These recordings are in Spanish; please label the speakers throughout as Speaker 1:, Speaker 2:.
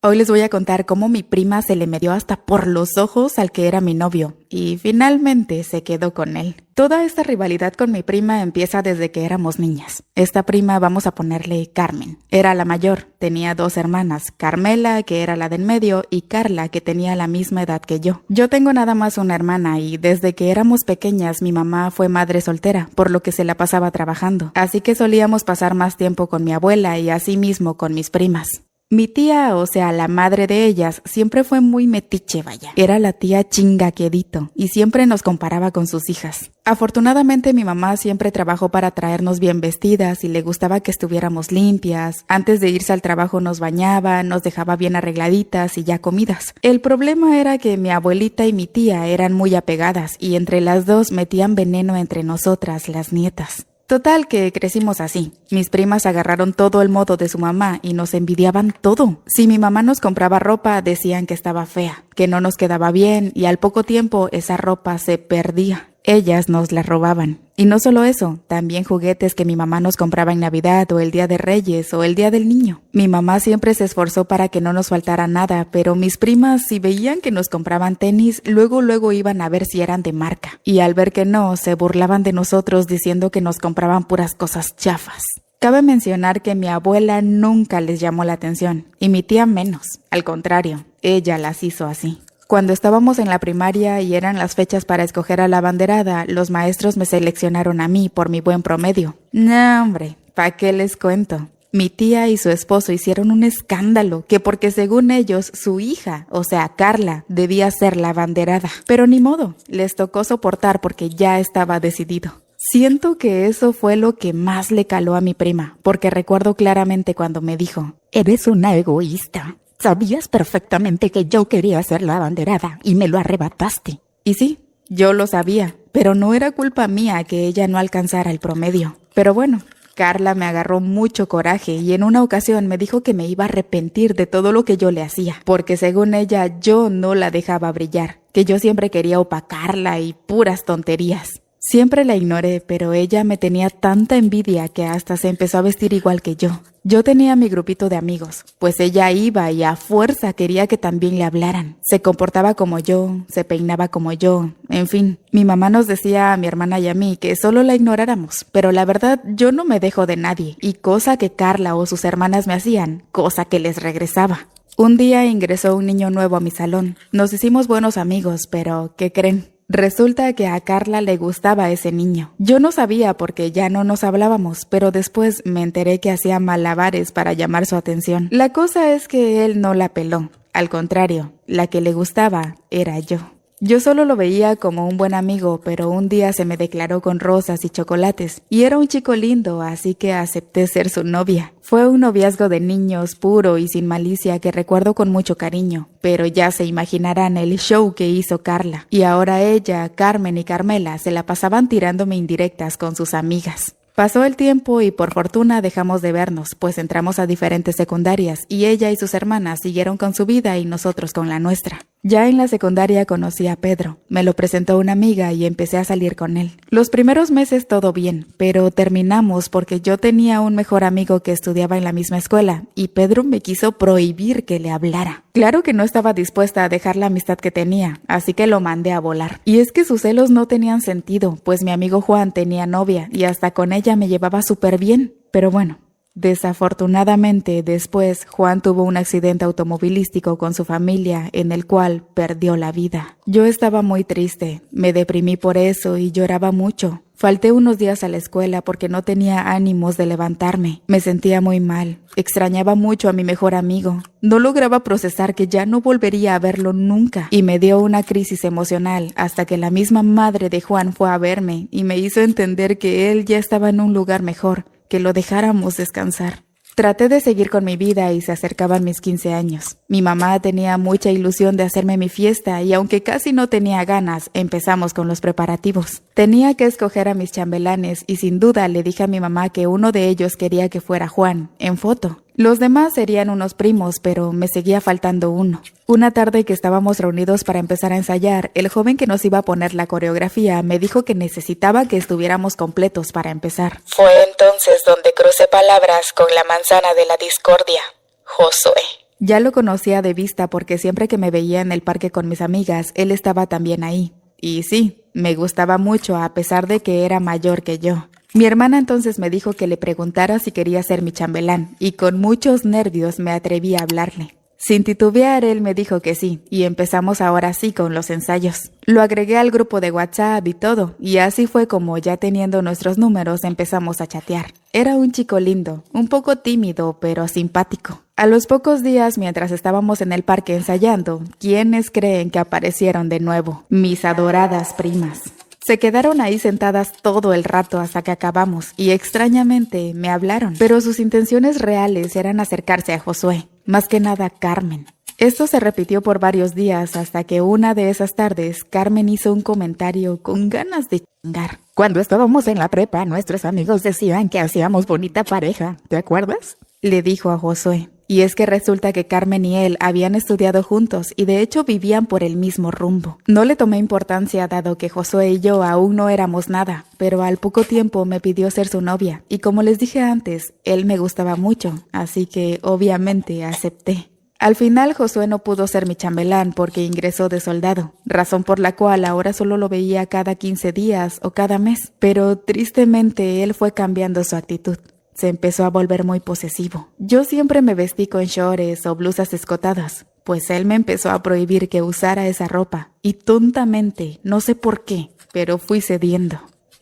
Speaker 1: Hoy les voy a contar cómo mi prima se le metió hasta por los ojos al que era mi novio y finalmente se quedó con él. Toda esta rivalidad con mi prima empieza desde que éramos niñas. Esta prima vamos a ponerle Carmen. Era la mayor, tenía 2 hermanas, Carmela, que era la del medio, y Carla, que tenía la misma edad que yo. Yo tengo nada más una hermana y desde que éramos pequeñas mi mamá fue madre soltera, por lo que se la pasaba trabajando. Así que solíamos pasar más tiempo con mi abuela y así mismo con mis primas. Mi tía, o sea, la madre de ellas, siempre fue muy metiche, vaya. Era la tía chingaquedito y siempre nos comparaba con sus hijas. Afortunadamente mi mamá siempre trabajó para traernos bien vestidas y le gustaba que estuviéramos limpias. Antes de irse al trabajo nos bañaba, nos dejaba bien arregladitas y ya comidas. El problema era que mi abuelita y mi tía eran muy apegadas y entre las dos metían veneno entre nosotras, las nietas. Total que crecimos así. Mis primas agarraron todo el modo de su mamá y nos envidiaban todo. Si mi mamá nos compraba ropa, decían que estaba fea, que no nos quedaba bien y al poco tiempo esa ropa se perdía. Ellas nos la robaban. Y no solo eso, también juguetes que mi mamá nos compraba en Navidad o el Día de Reyes o el Día del Niño. Mi mamá siempre se esforzó para que no nos faltara nada, pero mis primas, si veían que nos compraban tenis, luego iban a ver si eran de marca. Y al ver que no, se burlaban de nosotros diciendo que nos compraban puras cosas chafas. Cabe mencionar que mi abuela nunca les llamó la atención, y mi tía menos. Al contrario, ella las hizo así. Cuando estábamos en la primaria y eran las fechas para escoger a la abanderada, los maestros me seleccionaron a mí por mi buen promedio. No, hombre, ¿pa' qué les cuento? Mi tía y su esposo hicieron un escándalo, que porque según ellos, su hija, o sea, Carla, debía ser la abanderada. Pero ni modo, les tocó soportar porque ya estaba decidido. Siento que eso fue lo que más le caló a mi prima, porque recuerdo claramente cuando me dijo:
Speaker 2: «Eres una egoísta. Sabías perfectamente que yo quería ser la abanderada y me lo arrebataste».
Speaker 1: Y sí, yo lo sabía, pero no era culpa mía que ella no alcanzara el promedio. Pero bueno, Carla me agarró mucho coraje y en una ocasión me dijo que me iba a arrepentir de todo lo que yo le hacía, porque según ella yo no la dejaba brillar, que yo siempre quería opacarla y puras tonterías. Siempre la ignoré, pero ella me tenía tanta envidia que hasta se empezó a vestir igual que yo. Yo tenía mi grupito de amigos, pues ella iba y a fuerza quería que también le hablaran. Se comportaba como yo, se peinaba como yo, en fin. Mi mamá nos decía a mi hermana y a mí que solo la ignoráramos, pero la verdad yo no me dejo de nadie, y cosa que Carla o sus hermanas me hacían, cosa que les regresaba. Un día ingresó un niño nuevo a mi salón. Nos hicimos buenos amigos, pero ¿qué creen? Resulta que a Carla le gustaba ese niño. Yo no sabía porque ya no nos hablábamos, pero después me enteré que hacía malabares para llamar su atención. La cosa es que él no la peló. Al contrario, la que le gustaba era yo. Yo solo lo veía como un buen amigo, pero un día se me declaró con rosas y chocolates, y era un chico lindo, así que acepté ser su novia. Fue un noviazgo de niños, puro y sin malicia, que recuerdo con mucho cariño, pero ya se imaginarán el show que hizo Carla. Y ahora ella, Carmen y Carmela se la pasaban tirándome indirectas con sus amigas. Pasó el tiempo y por fortuna dejamos de vernos, pues entramos a diferentes secundarias y ella y sus hermanas siguieron con su vida y nosotros con la nuestra. Ya en la secundaria conocí a Pedro, me lo presentó una amiga y empecé a salir con él. Los primeros meses todo bien, pero terminamos porque yo tenía un mejor amigo que estudiaba en la misma escuela y Pedro me quiso prohibir que le hablara. Claro que no estaba dispuesta a dejar la amistad que tenía, así que lo mandé a volar. Y es que sus celos no tenían sentido, pues mi amigo Juan tenía novia y hasta con ella me llevaba súper bien. Pero bueno, desafortunadamente después Juan tuvo un accidente automovilístico con su familia en el cual perdió la vida. Yo estaba muy triste, me deprimí por eso y lloraba mucho. Falté unos días a la escuela porque no tenía ánimos de levantarme. Me sentía muy mal, extrañaba mucho a mi mejor amigo. No lograba procesar que ya no volvería a verlo nunca y me dio una crisis emocional hasta que la misma madre de Juan fue a verme y me hizo entender que él ya estaba en un lugar mejor, que lo dejáramos descansar. Traté de seguir con mi vida y se acercaban mis 15 años. Mi mamá tenía mucha ilusión de hacerme mi fiesta y aunque casi no tenía ganas, empezamos con los preparativos. Tenía que escoger a mis chambelanes y sin duda le dije a mi mamá que uno de ellos quería que fuera Juan, en foto. Los demás serían unos primos, pero me seguía faltando uno. Una tarde que estábamos reunidos para empezar a ensayar, el joven que nos iba a poner la coreografía me dijo que necesitaba que estuviéramos completos para empezar.
Speaker 3: Fue entonces donde crucé palabras con la manzana de la discordia, Josué.
Speaker 1: Ya lo conocía de vista porque siempre que me veía en el parque con mis amigas, él estaba también ahí. Y sí, me gustaba mucho a pesar de que era mayor que yo. Mi hermana entonces me dijo que le preguntara si quería ser mi chambelán, y con muchos nervios me atreví a hablarle. Sin titubear, él me dijo que sí, y empezamos ahora sí con los ensayos. Lo agregué al grupo de WhatsApp y todo, y así fue como, ya teniendo nuestros números, empezamos a chatear. Era un chico lindo, un poco tímido, pero simpático. A los pocos días, mientras estábamos en el parque ensayando, ¿quiénes creen que aparecieron de nuevo? Mis adoradas primas. Se quedaron ahí sentadas todo el rato hasta que acabamos, y extrañamente me hablaron, pero sus intenciones reales eran acercarse a Josué, más que nada Carmen. Esto se repitió por varios días hasta que una de esas tardes Carmen hizo un comentario con ganas de chingar.
Speaker 2: Cuando estábamos en la prepa, nuestros amigos decían que hacíamos bonita pareja, ¿te acuerdas?
Speaker 1: Le dijo a Josué. Y es que resulta que Carmen y él habían estudiado juntos y de hecho vivían por el mismo rumbo. No le tomé importancia dado que Josué y yo aún no éramos nada, pero al poco tiempo me pidió ser su novia y como les dije antes, él me gustaba mucho, así que obviamente acepté. Al final Josué no pudo ser mi chambelán porque ingresó de soldado, razón por la cual ahora solo lo veía cada 15 días o cada mes, pero tristemente él fue cambiando su actitud. Se empezó a volver muy posesivo. Yo siempre me vestí con shorts o blusas escotadas, pues él me empezó a prohibir que usara esa ropa, y tontamente, no sé por qué, pero fui cediendo.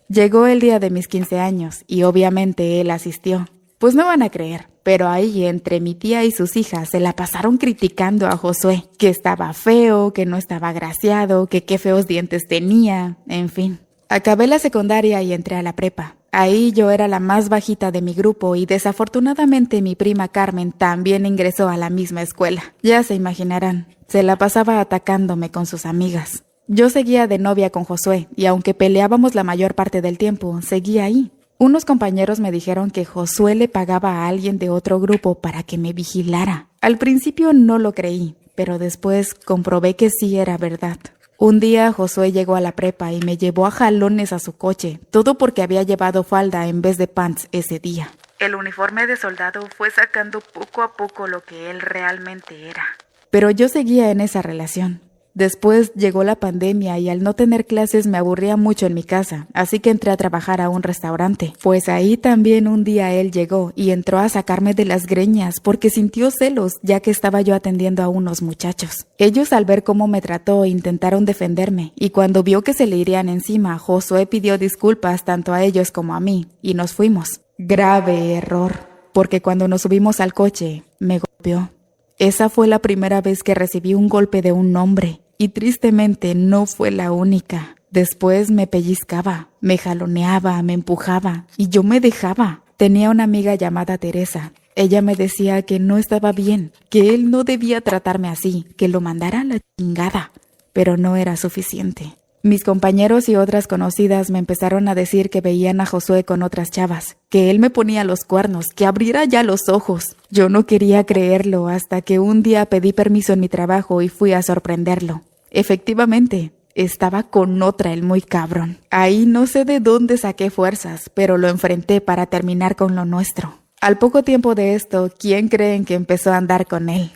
Speaker 1: Llegó el día de mis 15 años, y obviamente él asistió. Pues no van a creer, pero ahí entre mi tía y sus hijas se la pasaron criticando a Josué, que estaba feo, que no estaba agraciado, que qué feos dientes tenía, en fin. Acabé la secundaria y entré a la prepa. Ahí yo era la más bajita de mi grupo y desafortunadamente mi prima Carmen también ingresó a la misma escuela. Ya se imaginarán, se la pasaba atacándome con sus amigas. Yo seguía de novia con Josué y aunque peleábamos la mayor parte del tiempo, seguía ahí. Unos compañeros me dijeron que Josué le pagaba a alguien de otro grupo para que me vigilara. Al principio no lo creí, pero después comprobé que sí era verdad. Un día Josué llegó a la prepa y me llevó a jalones a su coche, todo porque había llevado falda en vez de pants ese día. El uniforme de soldado fue sacando poco a poco lo que él realmente era. Pero yo seguía en esa relación. Después llegó la pandemia y al no tener clases me aburría mucho en mi casa, así que entré a trabajar a un restaurante. Pues ahí también un día él llegó y entró a sacarme de las greñas porque sintió celos ya que estaba yo atendiendo a unos muchachos. Ellos al ver cómo me trató intentaron defenderme y cuando vio que se le irían encima, Josué pidió disculpas tanto a ellos como a mí y nos fuimos. Grave error, porque cuando nos subimos al coche me golpeó. Esa fue la primera vez que recibí un golpe de un hombre. Y tristemente no fue la única. Después me pellizcaba, me jaloneaba, me empujaba y yo me dejaba. Tenía una amiga llamada Teresa. Ella me decía que no estaba bien, que él no debía tratarme así, que lo mandara a la chingada. Pero no era suficiente. Mis compañeros y otras conocidas me empezaron a decir que veían a Josué con otras chavas, que él me ponía los cuernos, que abriera ya los ojos. Yo no quería creerlo hasta que un día pedí permiso en mi trabajo y fui a sorprenderlo. Efectivamente, estaba con otra el muy cabrón. Ahí no sé de dónde saqué fuerzas, pero lo enfrenté para terminar con lo nuestro. Al poco tiempo de esto, ¿quién creen que empezó a andar con él?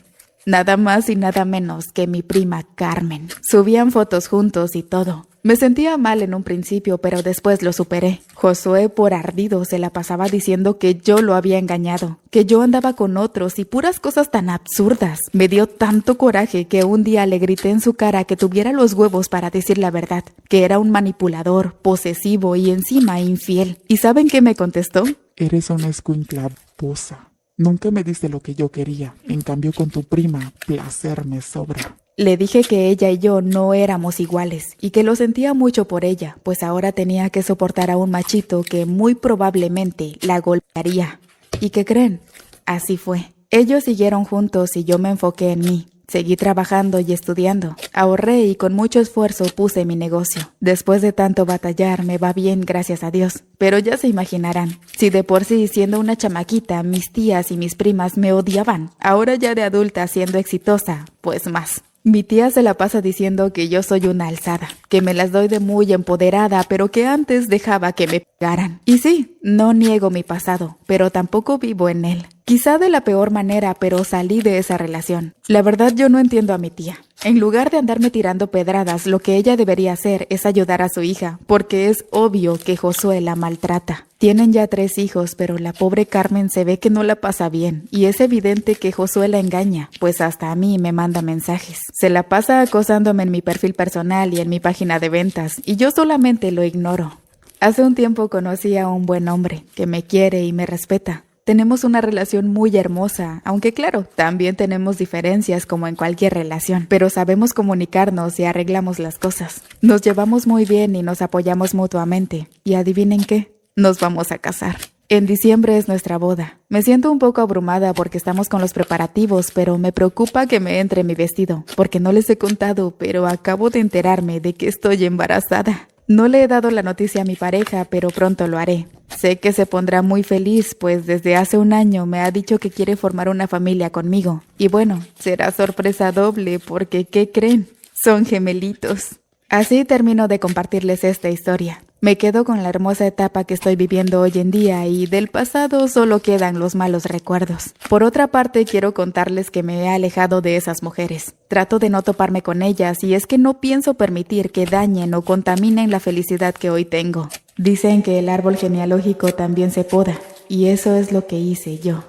Speaker 1: Nada más y nada menos que mi prima Carmen. Subían fotos juntos y todo. Me sentía mal en un principio, pero después lo superé. Josué, por ardido, se la pasaba diciendo que yo lo había engañado, que yo andaba con otros y puras cosas tan absurdas. Me dio tanto coraje que un día le grité en su cara que tuviera los huevos para decir la verdad, que era un manipulador, posesivo y encima infiel. ¿Y saben qué me contestó?
Speaker 3: Eres una escuincla babosa. Nunca me diste lo que yo quería. En cambio, con tu prima, placer me sobra.
Speaker 1: Le dije que ella y yo no éramos iguales y que lo sentía mucho por ella, pues ahora tenía que soportar a un machito que muy probablemente la golpearía. ¿Y qué creen? Así fue. Ellos siguieron juntos y yo me enfoqué en mí. Seguí trabajando y estudiando. Ahorré y con mucho esfuerzo puse mi negocio. Después de tanto batallar me va bien, gracias a Dios. Pero ya se imaginarán, si de por sí siendo una chamaquita mis tías y mis primas me odiaban, ahora ya de adulta siendo exitosa, pues más. Mi tía se la pasa diciendo que yo soy una alzada, que me las doy de muy empoderada, pero que antes dejaba que me pegaran. Y sí, no niego mi pasado, pero tampoco vivo en él. Quizá de la peor manera, pero salí de esa relación. La verdad yo no entiendo a mi tía. En lugar de andarme tirando pedradas, lo que ella debería hacer es ayudar a su hija, porque es obvio que Josué la maltrata. Tienen ya 3 hijos, pero la pobre Carmen se ve que no la pasa bien, y es evidente que Josué la engaña, pues hasta a mí me manda mensajes. Se la pasa acosándome en mi perfil personal y en mi página de ventas, y yo solamente lo ignoro. Hace un tiempo conocí a un buen hombre, que me quiere y me respeta. Tenemos una relación muy hermosa, aunque claro, también tenemos diferencias como en cualquier relación, pero sabemos comunicarnos y arreglamos las cosas. Nos llevamos muy bien y nos apoyamos mutuamente. Y adivinen qué, nos vamos a casar. En diciembre es nuestra boda. Me siento un poco abrumada porque estamos con los preparativos, pero me preocupa que me entre mi vestido, porque no les he contado, pero acabo de enterarme de que estoy embarazada. No le he dado la noticia a mi pareja, pero pronto lo haré. Sé que se pondrá muy feliz, pues desde hace un año me ha dicho que quiere formar una familia conmigo. Y bueno, será sorpresa doble porque, ¿qué creen? Son gemelitos. Así termino de compartirles esta historia. Me quedo con la hermosa etapa que estoy viviendo hoy en día y del pasado solo quedan los malos recuerdos. Por otra parte, quiero contarles que me he alejado de esas mujeres. Trato de no toparme con ellas y es que no pienso permitir que dañen o contaminen la felicidad que hoy tengo. Dicen que el árbol genealógico también se poda y eso es lo que hice yo.